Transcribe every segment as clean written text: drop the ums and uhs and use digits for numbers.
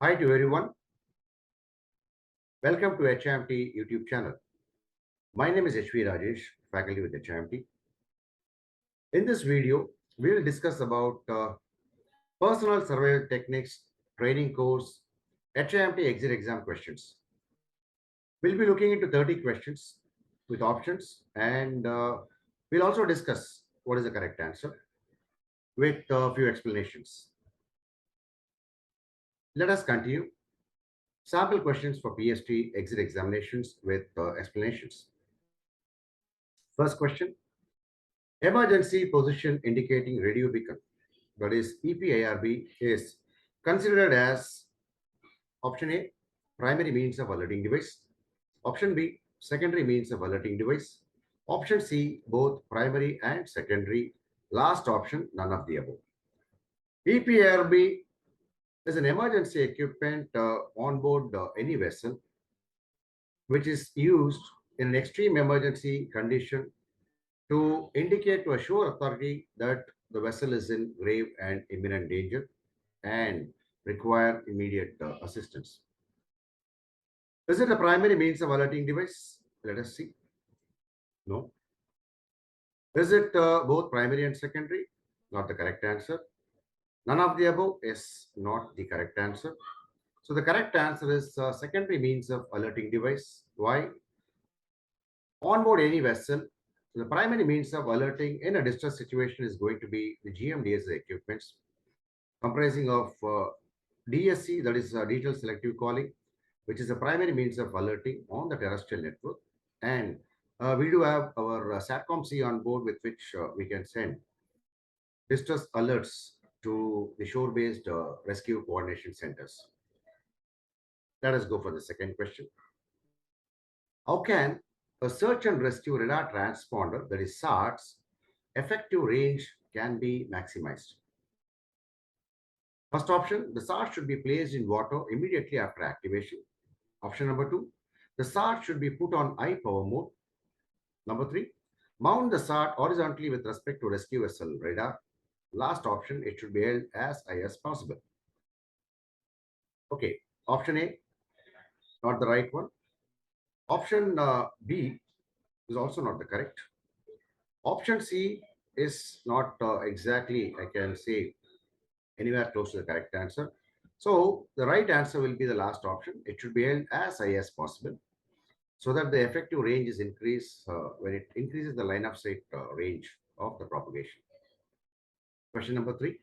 Hi to everyone. Welcome to HMT YouTube channel. My name is H.V.Rajesh, faculty with HMT. In this video, we will discuss about personal survival techniques training course HMT exit exam questions. We'll be looking into 30 questions with options and we'll also discuss what is the correct answer with a few explanations. Let us continue. Sample questions for PST exit examinations with explanations. First question. Emergency position indicating radio beacon, that is EPIRB, is considered as option A, primary means of alerting device, option B, secondary means of alerting device, option C, both primary and secondary, last option, none of the above. EPIRB is an emergency equipment on board any vessel which is used in an extreme emergency condition to indicate to a shore authority that the vessel is in grave and imminent danger and require immediate assistance. Is it a primary means of alerting device? Let us see. No. Is it both primary and secondary? Not the correct answer. None of the above is not the correct answer. So the correct answer is secondary means of alerting device. Why? On board any vessel, the primary means of alerting in a distress situation is going to be the GMDSS equipments comprising of DSC, that is digital selective calling, which is a primary means of alerting on the terrestrial network. And we do have our SATCOM C on board with which we can send distress alerts to the shore-based rescue coordination centers. Let us go for the second question. How can a search and rescue radar transponder, that is SART's, effective range can be maximized? First option, the SART should be placed in water immediately after activation. Option number 2, the SART should be put on high power mode. Number 3, mount the SART horizontally with respect to rescue vessel radar. Last option, it should be held as high as possible. Okay, option A, not the right one. Option B is also not the correct. Option C is not exactly, I can say, anywhere close to the correct answer. So the right answer will be the last option. It should be held as high as possible so that the effective range is increased when it increases the line of sight range of the propagation. Question number 3.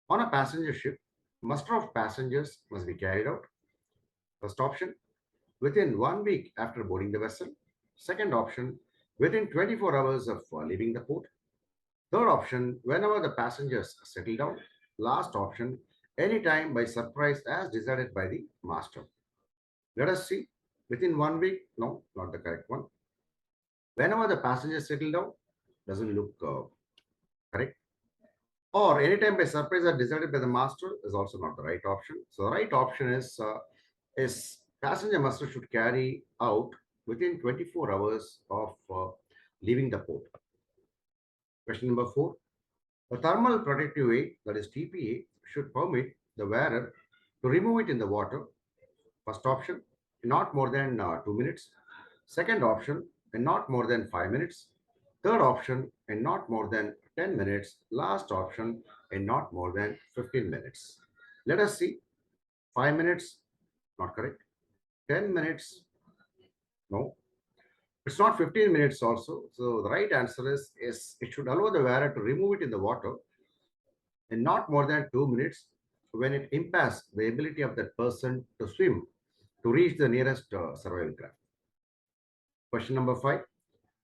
On a passenger ship, muster of passengers must be carried out. First option, within 1 week after boarding the vessel. Second option, within 24 hours of leaving the port. Third option, whenever the passengers settle down. Last option, anytime by surprise as decided by the master. Let us see. Within 1 week, no, not the correct one. Whenever the passengers settle down, doesn't look correct. Or anytime by surprise as decided by the master is also not the right option. So the right option is passenger muster should carry out within 24 hours of leaving the port. Question number 4. The thermal protective weight, that is TPA, should permit the wearer to remove it in the water. First option, not more than 2 minutes. Second option, in not more than 5 minutes. Third option, in not more than 10 minutes. Last option, in not more than 15 minutes. Let us see. 5 minutes, not correct. 10 minutes, no. It's not 15 minutes also. So the right answer is it should allow the wearer to remove it in the water in not more than 2 minutes when it impairs the ability of that person to swim to reach the nearest survival craft. Question number 5.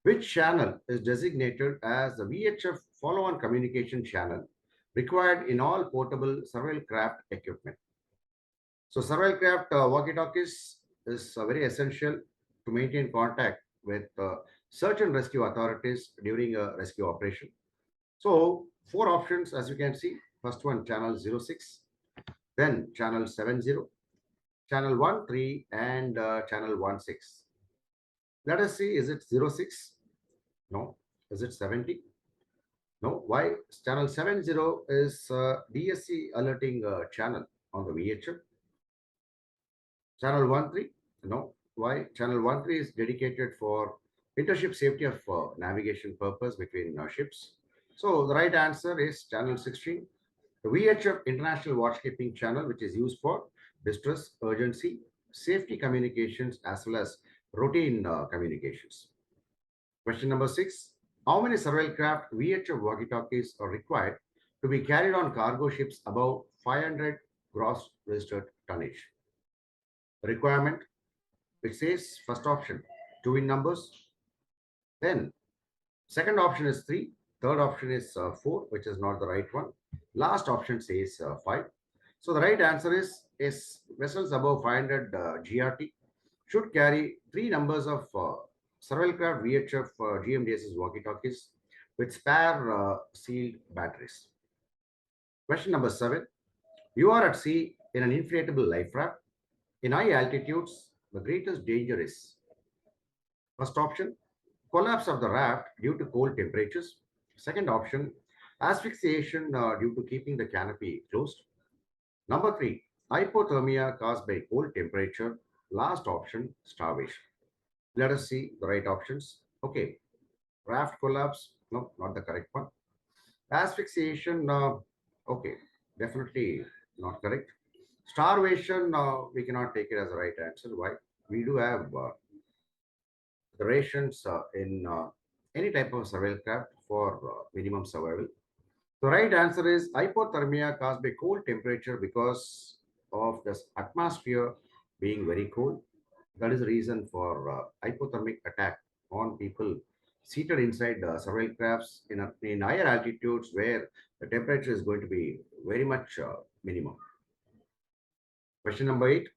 Which channel is designated as the VHF follow-on communication channel required in all portable survival craft equipment? So survival craft walkie-talkies is very essential to maintain contact with search and rescue authorities during a rescue operation. So 4 options, as you can see. First one, channel 06, then channel 70, channel 13, and channel 16. Let us see, is it 06? No. Is it 70? No. Why? Channel 70 is DSC alerting channel on the VHF. Channel 13? No. Why? Channel 13 is dedicated for intership safety of navigation purpose between ships. So the right answer is channel 16. The VHF International Watchkeeping Channel, which is used for distress, urgency, safety communications, as well as routine communications. Question number 6. How many surveil craft VHF walkie-talkies are required to be carried on cargo ships above 500 gross registered tonnage? Requirement, it says first option, 2 in numbers. Then second option is 3. Third option is 4, which is not the right one. Last option says 5. So the right answer is vessels above 500 GRT should carry 3 numbers of surveil craft VHF GMDSS walkie-talkies with spare sealed batteries. Question number 7. You are at sea in an inflatable life raft. In high altitudes, the greatest danger is first option, collapse of the raft due to cold temperatures. Second option, asphyxiation due to keeping the canopy closed. Number 3, hypothermia caused by cold temperature. Last option, starvation. Let us see the right options. Okay, raft collapse. No, not the correct one. Asphyxiation. Okay, definitely not correct. Starvation. We cannot take it as the right answer. Why? We do have the rations in any type of survival craft for minimum survival. The right answer is hypothermia caused by cold temperature because of the atmosphere being very cold. That is the reason for hypothermic attack on people seated inside survival crafts in higher altitudes where the temperature is going to be very much minimum. Question number 8.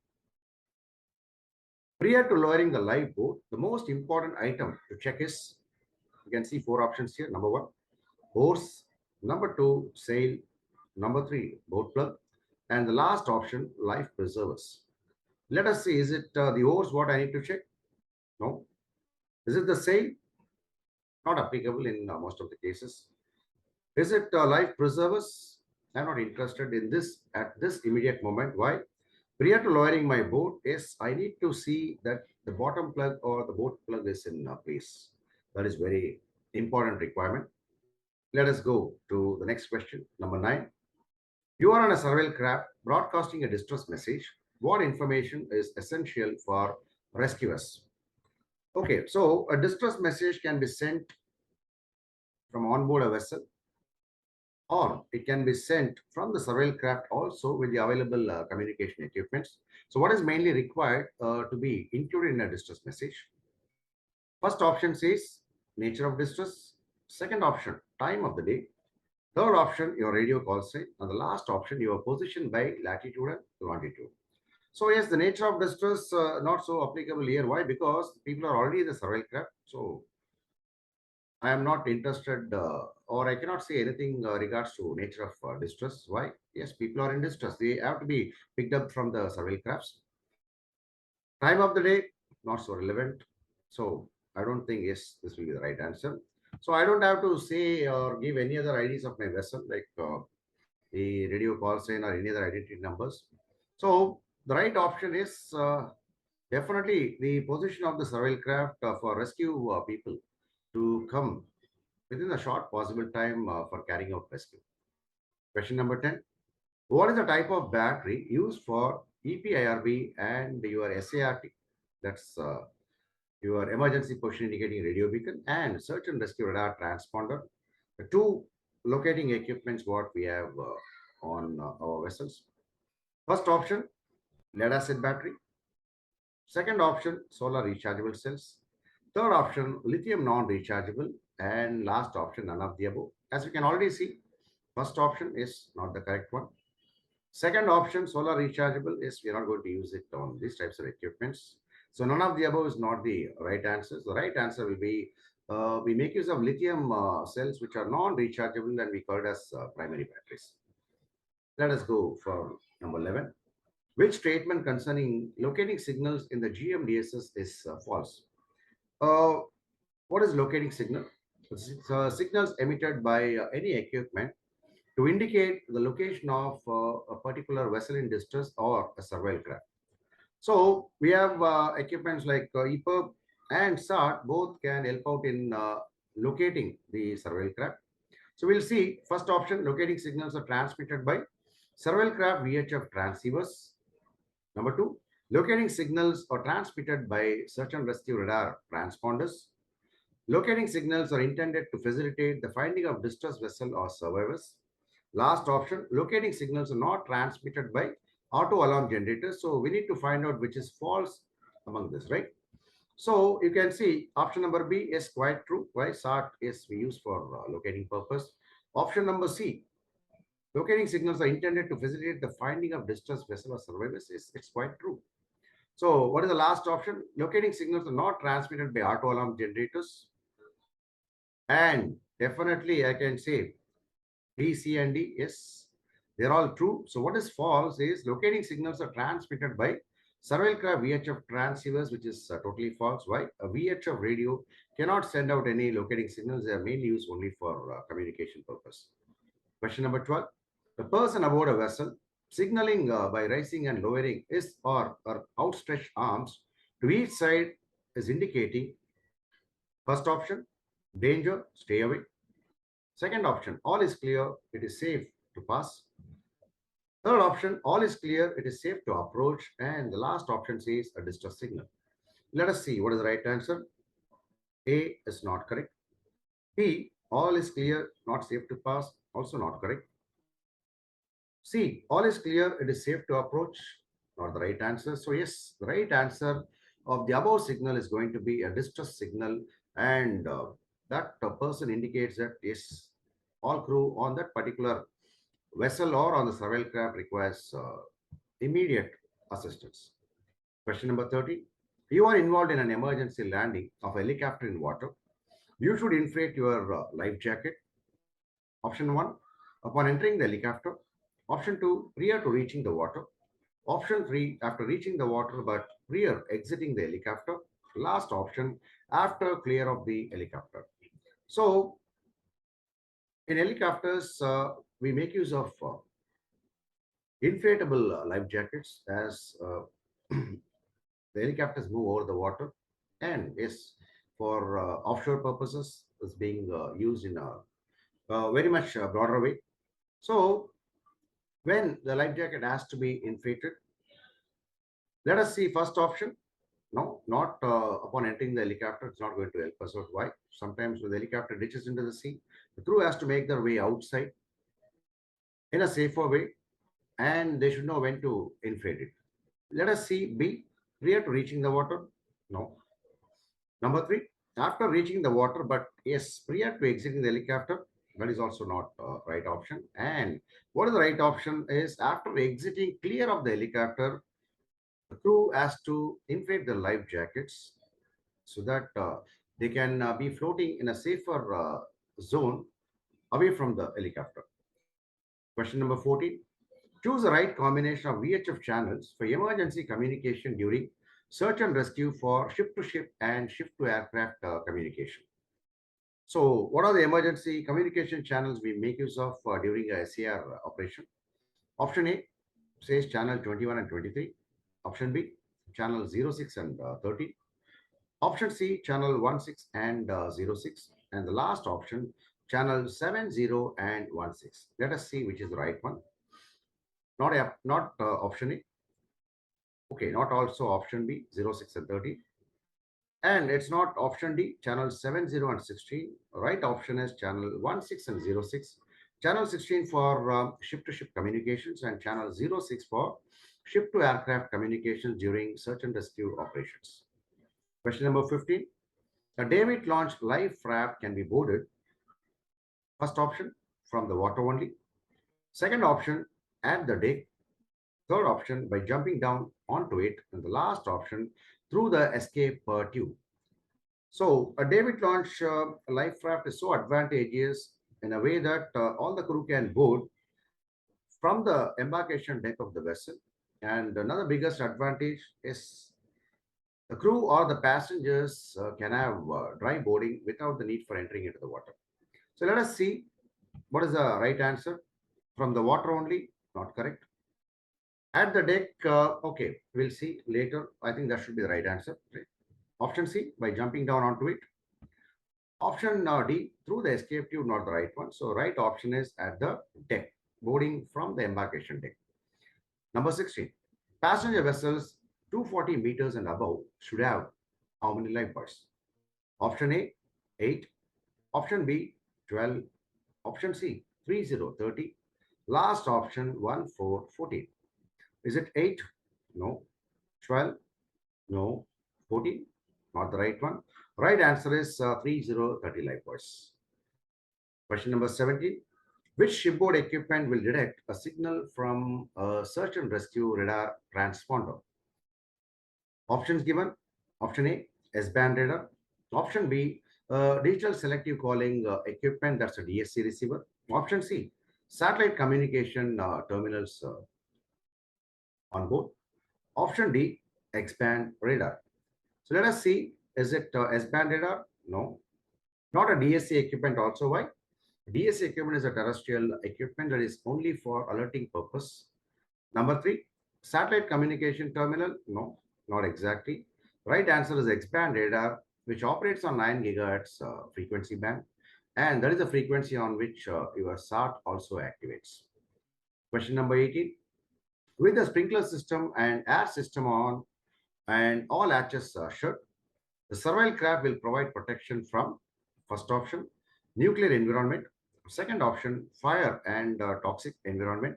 Prior to lowering the lifeboat, the most important item to check is, you can see 4 options here. Number 1, hose. Number 2, sail. Number 3, boat plug. And the last option, life preservers. Let us see, is it the hose what I need to check? No. Is it the sail? Not applicable in most of the cases. Is it life preservers? I'm not interested in this at this immediate moment. Why? Prior to lowering my boat, yes, I need to see that the bottom plug or the boat plug is in place. That is very important requirement. Let us go to the next question. Number 9. You are on a surveil craft broadcasting a distress message. What information is essential for rescuers? Okay, so a distress message can be sent from onboard a vessel, or it can be sent from the surveil craft also with the available communication equipments. So what is mainly required to be included in a distress message? First option says nature of distress. Second option, time of the day. Third option, your radio call sign. And the last option, your position by latitude and longitude. So yes, the nature of distress not so applicable here. Why? Because people are already in the surveil craft. So I am not interested, or I cannot say anything regards to nature of distress. Why? Yes, people are in distress. They have to be picked up from the surveil crafts. Time of the day, not so relevant. So I don't think yes, this will be the right answer. So I don't have to say or give any other IDs of my vessel like the radio call sign or any other identity numbers. So the right option is definitely the position of the surveil craft for rescue people to come within a short possible time for carrying out rescue. Question number 10. What is the type of battery used for EPIRB and your SART? That's your emergency position indicating radio beacon and search and rescue radar transponder. The two locating equipments what we have on our vessels. First option, lead acid battery. Second option, solar rechargeable cells. Third option, lithium non-rechargeable. And last option, none of the above. As you can already see, first option is not the correct one. Second option, solar rechargeable, is we are not going to use it on these types of equipments. So none of the above is not the right answer. The right answer will be we make use of lithium cells which are non-rechargeable and we call it as primary batteries. Let us go for number 11. Which statement concerning locating signals in the GMDSS is false? Uh, what is locating signal? It's, signals emitted by any equipment to indicate the location of a particular vessel in distress or a surveil craft. So we have equipments like EPIRB and SART, both can help out in locating the surveil craft. So we'll see first option, locating signals are transmitted by surveil craft VHF transceivers. Number two, locating signals are transmitted by search and rescue radar transponders. Locating signals are intended to facilitate the finding of distressed vessel or survivors. Last option, locating signals are not transmitted by auto alarm generators. So we need to find out which is false among this, right? So you can see option number B is quite true. Why? SART is we use for locating purpose. Option number C, locating signals are intended to facilitate the finding of distressed vessel or survivors, is it's quite true. So what is the last option? Locating signals are not transmitted by auto alarm generators. And definitely I can say B, C, and D, yes, they're all true. So what is false is locating signals are transmitted by surveil craft VHF transceivers, which is totally false. Why? A VHF radio cannot send out any locating signals. They are mainly used only for communication purpose. Question number 12. The person aboard a vessel signaling by raising and lowering his or outstretched arms to each side is indicating first option, danger, stay away. Second option, all is clear, it is safe to pass. Third option, all is clear, it is safe to approach. And the last option says a distress signal. Let us see what is the right answer. A is not correct. B, all is clear, not safe to pass, also not correct. C, all is clear, it is safe to approach, not the right answer. So yes, the right answer of the above signal is going to be a distress signal, and that person indicates that yes, all crew on that particular vessel or on the surveil craft requires immediate assistance. Question number 30. You are involved in an emergency landing of a helicopter in water. You should inflate your life jacket. Option 1, upon entering the helicopter. Option 2, prior to reaching the water. Option 3, after reaching the water but prior exiting the helicopter. Last option, after clear of the helicopter. So in helicopters, we make use of inflatable life jackets as the helicopters move over the water, and is for offshore purposes is being used in a very much broader way. So when the life jacket has to be inflated, let us see first option. No, not upon entering the helicopter, it's not going to help us out. Why? Sometimes when the helicopter ditches into the sea, the crew has to make their way outside in a safer way, and they should know when to inflate it. Let us see B, prior to reaching the water. No. Number 3, after reaching the water, but yes, prior to exiting the helicopter, that is also not right option. And what is the right option is after exiting clear of the helicopter, the crew has to inflate the life jackets so that they can be floating in a safer zone away from the helicopter. Question number 14. Choose the right combination of VHF channels for emergency communication during search and rescue for ship-to-ship and ship-to-aircraft communication. So what are the emergency communication channels we make use of during a SAR operation? Option A says channel 21 and 23. Option B, channel 06 and 30. Option C, channel 16 and 06. And the last option, channel 70 and 16. Let us see which is the right one. Not option A. Okay, not also option B, 06 and 30. And it's not option D, channel 70 and 16. Right option is channel 16 and 06. Channel 16 for ship-to-ship communications, and channel 06 for ship-to-aircraft communications during search and rescue operations. Question number 15. A Davit launched life raft can be boarded. First option, from the water only. Second option, at the deck. Third option, by jumping down onto it. And the last option, through the escape tube. So a Davit launch life raft is so advantageous in a way that all the crew can board from the embarkation deck of the vessel. And another biggest advantage is the crew or the passengers can have dry boarding without the need for entering into the water. So let us see what is the right answer. From the water only, not correct. At the deck, okay, we'll see later. I think that should be the right answer. Right? Option C, by jumping down onto it. Option D, through the escape tube, not the right one. So right option is at the deck, boarding from the embarkation deck. Number 16, passenger vessels 240 meters and above should have how many lifebuoys? Option A, 8. Option B, 12. Option C, 3030. Last option, 1414. Is it 8? No. 12? No. 14? Not the right one. Right answer is 3030 lifebuoys. Question number 17. Which shipboard equipment will detect a signal from a search and rescue radar transponder? Options given. Option A, S-band radar. Option B, digital selective calling equipment, that's a DSC receiver. Option C, satellite communication terminals on board. Option D, X-band radar. So let us see, is it S-band radar? No. Not a DSC equipment also. Why? DSC equipment is a terrestrial equipment that is only for alerting purpose. Number 3, satellite communication terminal? No, not exactly. Right answer is X-band radar, which operates on 9 gigahertz frequency band. And that is the frequency on which your SART also activates. Question number 18. With the sprinkler system and air system on and all hatches shut, the survival craft will provide protection from, first option, nuclear environment. Second option, fire and toxic environment.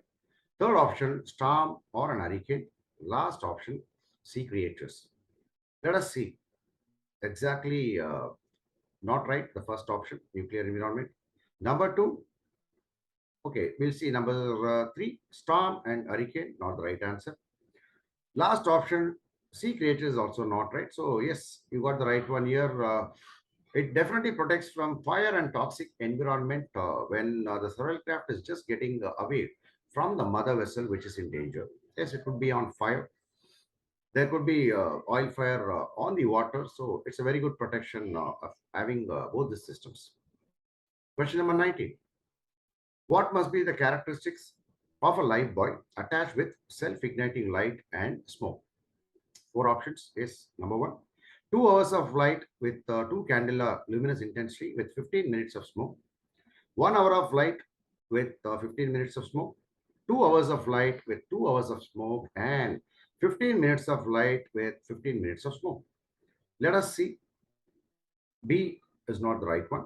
Third option, storm or an hurricane. Last option, sea creatures. Let us see. Exactly not right. The first option, nuclear environment. Number 2, okay, we'll see. Number 3, storm and hurricane. Not the right answer. Last option, sea creatures is also not right. So yes, you got the right one here. It definitely protects from fire and toxic environment when the survival craft is just getting away from the mother vessel, which is in danger. Yes, it could be on fire. There could be oil fire on the water. So it's a very good protection of having both the systems. Question number 19. What must be the characteristics of a life buoy attached with self-igniting light and smoke? Four options is number 1. 2 hours of light with 2 candela luminous intensity with 15 minutes of smoke. 1 hour of light with 15 minutes of smoke. 2 hours of light with 2 hours of smoke, and 15 minutes of light with 15 minutes of smoke. Let us see. B is not the right one.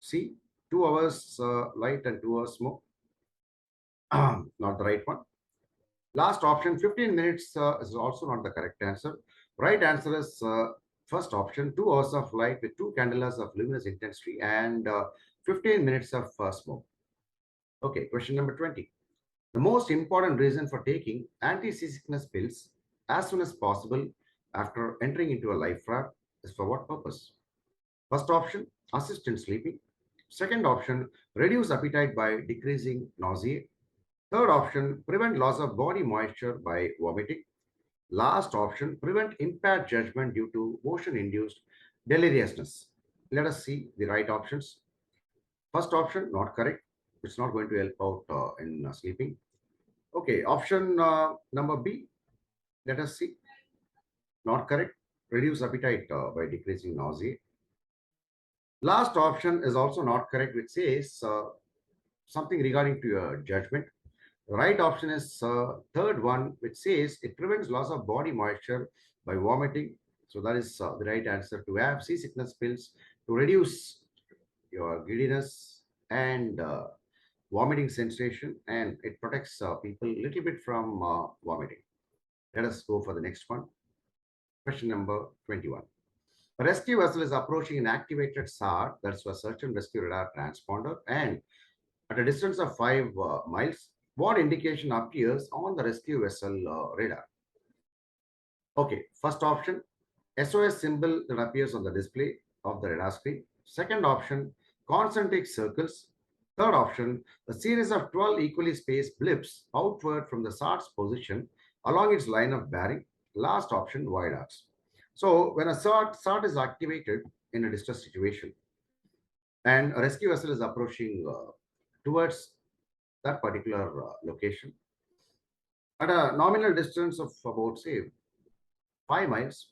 C, 2 hours light and 2 hours smoke. Not the right one. Last option, 15 minutes is also not the correct answer. Right answer is first option, 2 hours of light with 2 candelas of luminous intensity and 15 minutes of smoke. Okay, question number 20. The most important reason for taking anti-seasickness pills as soon as possible after entering into a life raft is for what purpose? First option, assist in sleeping. Second option, reduce appetite by decreasing nausea. Third option, prevent loss of body moisture by vomiting. Last option, prevent impaired judgment due to motion-induced deliriousness. Let us see the right options. First option, not correct. It's not going to help out in sleeping. Okay, option number B. Let us see. Not correct. Reduce appetite by decreasing nausea. Last option is also not correct, which says something regarding to your judgment. The right option is third one, which says it prevents loss of body moisture by vomiting. So that is the right answer, to have seasickness pills to reduce your giddiness and vomiting sensation, and it protects people a little bit from vomiting. Let us go for the next one. Question number 21. A rescue vessel is approaching an activated SART, that's a search and rescue radar transponder, and at a distance of 5 miles, what indication appears on the rescue vessel radar? Okay, first option, SOS symbol that appears on the display of the radar screen. Second option, concentric circles. Third option, a series of 12 equally spaced blips outward from the SART's position along its line of bearing. Last option, wide arcs. So when a SART is activated in a distress situation and a rescue vessel is approaching towards that particular location, At a nominal distance of about, say, 5 miles,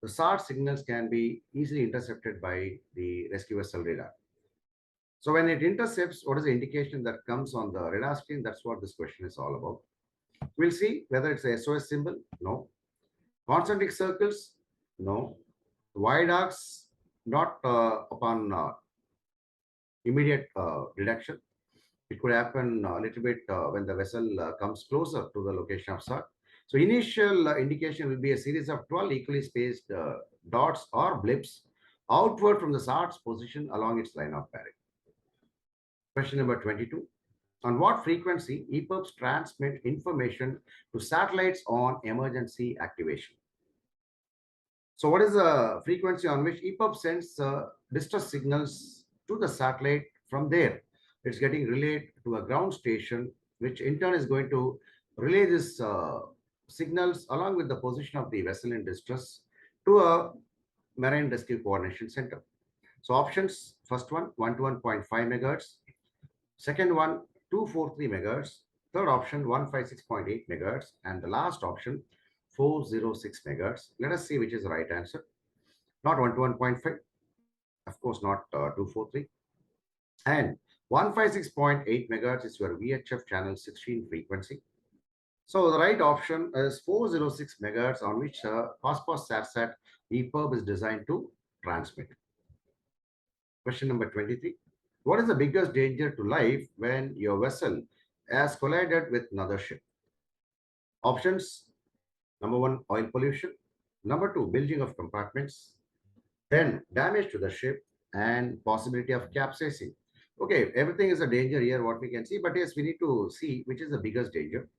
the SART signals can be easily intercepted by the rescue vessel radar. So when it intercepts, what is the indication that comes on the radar screen? That's what this question is all about. We'll see whether it's a SOS symbol. No. Concentric circles. No. Wide arcs, not upon immediate reduction. It could happen a little bit when the vessel comes closer to the location of SART. So initial indication will be a series of 12 equally spaced dots or blips outward from the SART's position along its line of bearing. Question number 22. On what frequency EPIRBs transmit information to satellites on emergency activation? So what is the frequency on which EPIRB sends distress signals to the satellite? From there, it's getting relayed to a ground station, which in turn is going to relay this signals along with the position of the vessel in distress to a marine rescue coordination center. So options, first one, 121.5 megahertz. Second one, 243 megahertz. Third option, 156.8 megahertz. And the last option, 406 megahertz. Let us see which is the right answer. Not 121.5, of course, not 243. And 156.8 megahertz is your VHF channel 16 frequency. So the right option is 406 megahertz, on which Cosmos SatSat EPIRB is designed to transmit. Question number 23. What is the biggest danger to life when your vessel has collided with another ship? Options. Number one, oil pollution. Number two, bilging of compartments. Then damage to the ship and possibility of capsizing. Okay, everything is a danger here, what we can see. But yes, we need to see which is the biggest danger.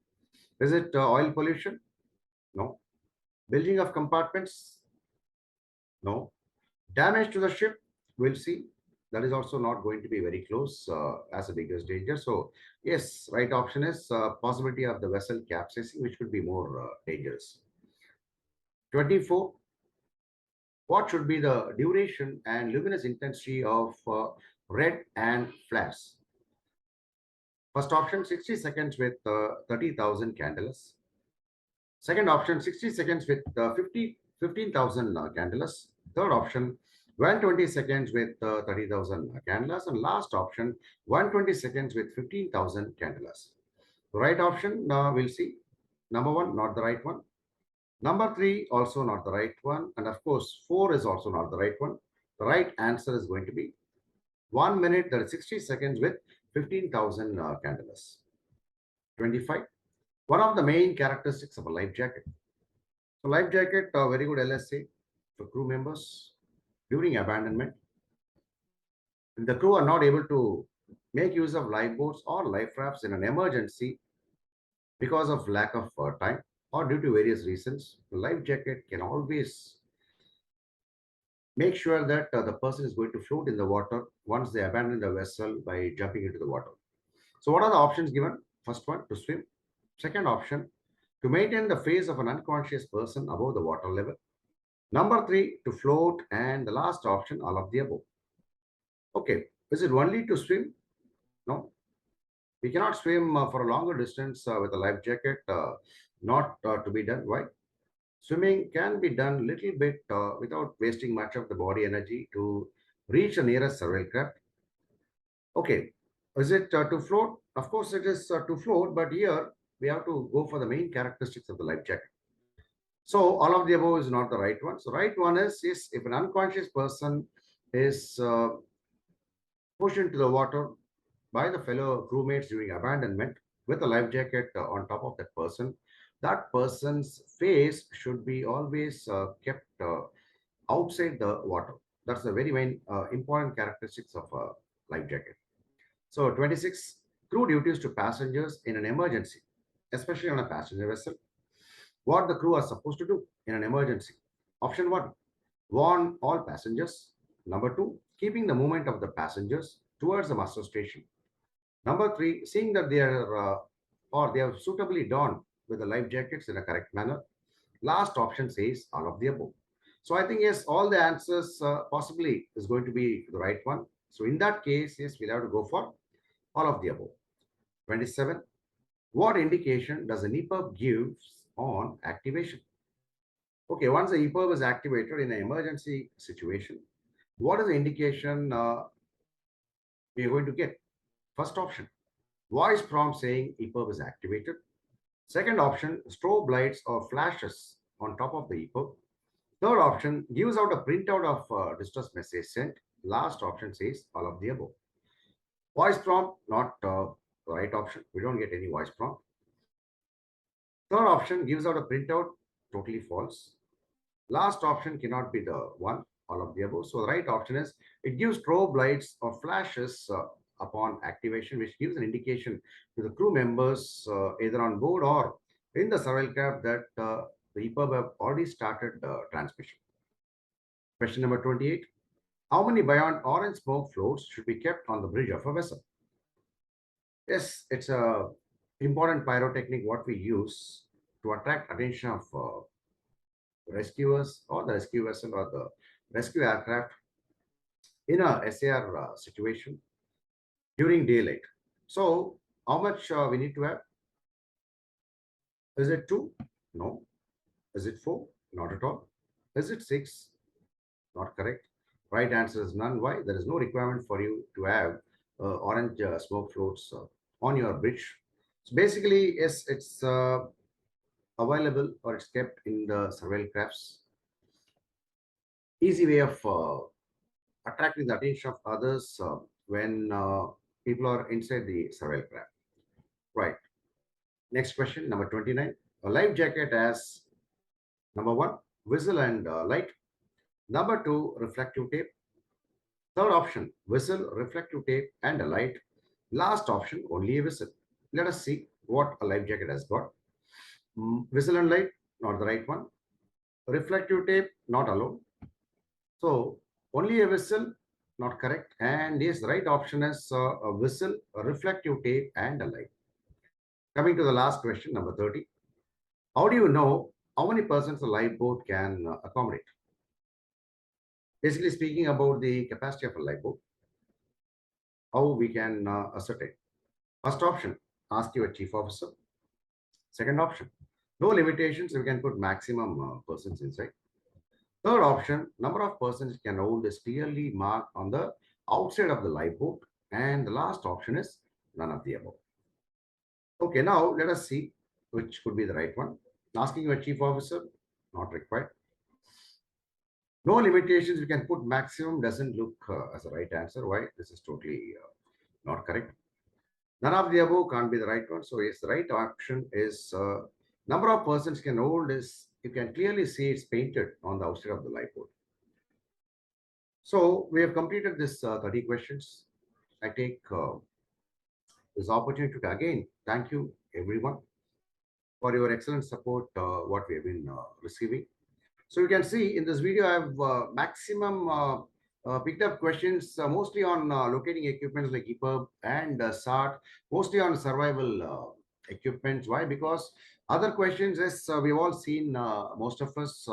Is it oil pollution? No. Bilging of compartments? No. Damage to the ship? We'll see. That is also not going to be very close as the biggest danger. So yes, right option is possibility of the vessel capsizing, which could be more dangerous. 24. What should be the duration and luminous intensity of red and flares? First option, 60 seconds with 30,000 candles. Second option, 60 seconds with 15,000 candles. Third option, 120 seconds with 30,000 candles. And last option, 120 seconds with 15,000 candles. The right option, we'll see. Number one, not the right one. Number three, also not the right one. And of course, four is also not the right one. The right answer is going to be 1 minute, that is 60 seconds with 15,000 candles. 25. One of the main characteristics of a life jacket. So life jacket, very good LSA for crew members during abandonment. If the crew are not able to make use of lifeboats or life rafts in an emergency because of lack of time or due to various reasons, the life jacket can always make sure that the person is going to float in the water once they abandon the vessel by jumping into the water. So what are the options given? First one, to swim. Second option, to maintain the face of an unconscious person above the water level. Number three, to float. And the last option, all of the above. Okay, is it only to swim? No. We cannot swim for a longer distance with a life jacket, not to be done. Why? Swimming can be done little bit without wasting much of the body energy to reach the nearest survival craft. Okay, is it to float? Of course, it is to float, but here we have to go for the main characteristics of the life jacket. So all of the above is not the right one. So right one is if an unconscious person is pushed into the water by the fellow crewmates during abandonment with a life jacket on top of that person's face should be always kept outside the water. That's the very main important characteristics of a life jacket. So 26, crew duties to passengers in an emergency, especially on a passenger vessel. What the crew are supposed to do in an emergency. Option one, warn all passengers. Number two, keeping the movement of the passengers towards the master station. Number three, seeing that they are or they have suitably donned with the life jackets in a correct manner. Last option says all of the above. So I think yes, all the answers possibly is going to be the right one. So in that case, yes, we'll have to go for all of the above. 27. What indication does an EPIRB give on activation? Okay, once the EPIRB is activated in an emergency situation, what is the indication we are going to get? First option, voice prompt saying EPIRB is activated. Second option, strobe lights or flashes on top of the EPIRB. Third option, gives out a printout of distress message sent. Last option says all of the above. Voice prompt, not the right option. We don't get any voice prompt. Third option gives out a printout, totally false. Last option cannot be the one, all of the above. So the right option is it gives strobe lights or flashes upon activation, which gives an indication to the crew members either on board or in the survival craft that the EPIRB have already started transmission. Question number 28. How many beyond orange smoke floats should be kept on the bridge of a vessel? Yes, it's a important pyrotechnic what we use to attract attention of rescuers or the rescue vessel or the rescue aircraft in a SAR situation during daylight. So, how much we need to have? Is it two? No. Is it four? Not at all. Is it six? Not correct. Right answer is none. Why? There is no requirement for you to have orange smoke floats on your bridge. So basically, yes, it's available or it's kept in the surveil crafts. Easy way of attracting the attention of others when people are inside the surveil craft. Right. Next question, number 29. A life jacket has number one, whistle and light. Number two, reflective tape. Third option, whistle, reflective tape, and a light. Last option, only a whistle. Let us see what a life jacket has got. Whistle and light, not the right one. Reflective tape, not allowed. So only a whistle, not correct. And yes, the right option is a whistle, a reflective tape, and a light. Coming to the last question, number 30. How do you know how many persons a lifeboat can accommodate? Basically speaking about the capacity of a lifeboat, how we can ascertain. First option, ask your chief officer. Second option, no limitations, we can put maximum persons inside. Third option, number of persons can hold is clearly marked on the outside of the lifeboat. And the last option is none of the above. Okay, now let us see which could be the right one. Asking your chief officer, not required. No limitations, we can put maximum, doesn't look as a right answer. Why? This is totally not correct. None of the above can't be the right one. So yes, the right option is number of persons can hold is, you can clearly see it's painted on the outside of the lifeboat. So we have completed this 30 questions. I take this opportunity to again thank you everyone for your excellent support what we have been receiving. So you can see in this video I have maximum picked up questions mostly on locating equipments like EPIRB and SART, mostly on survival equipments. Why? Because other questions is we've all seen most of us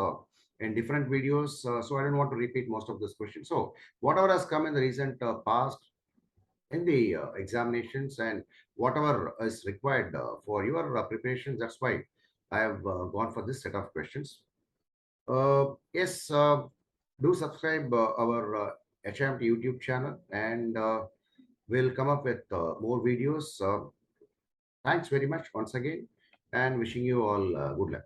in different videos. So I don't want to repeat most of this questions. So whatever has come in the recent past in the examinations and whatever is required for your preparation, that's why I have gone for this set of questions. Yes, do subscribe our HMT YouTube channel and we'll come up with more videos. Thanks very much once again and wishing you all good luck.